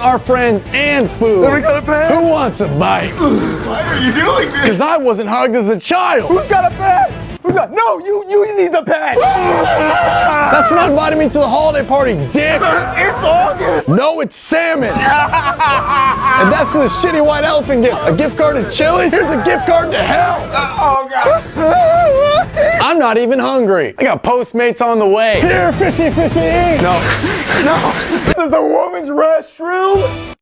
our friends, and food. Then we got a pet? Who wants a bite? Why are you doing this? Because I wasn't hugged as a child. Who's got a pet? No, you need the pet. That's not inviting me to the holiday party, dick. It's August. No, it's salmon. And that's for the shitty white elephant gift. A gift card to Chili's? Here's a gift card to hell. Oh, God. I'm not even hungry. I got Postmates on the way. Here, fishy. No. This is a woman's restroom.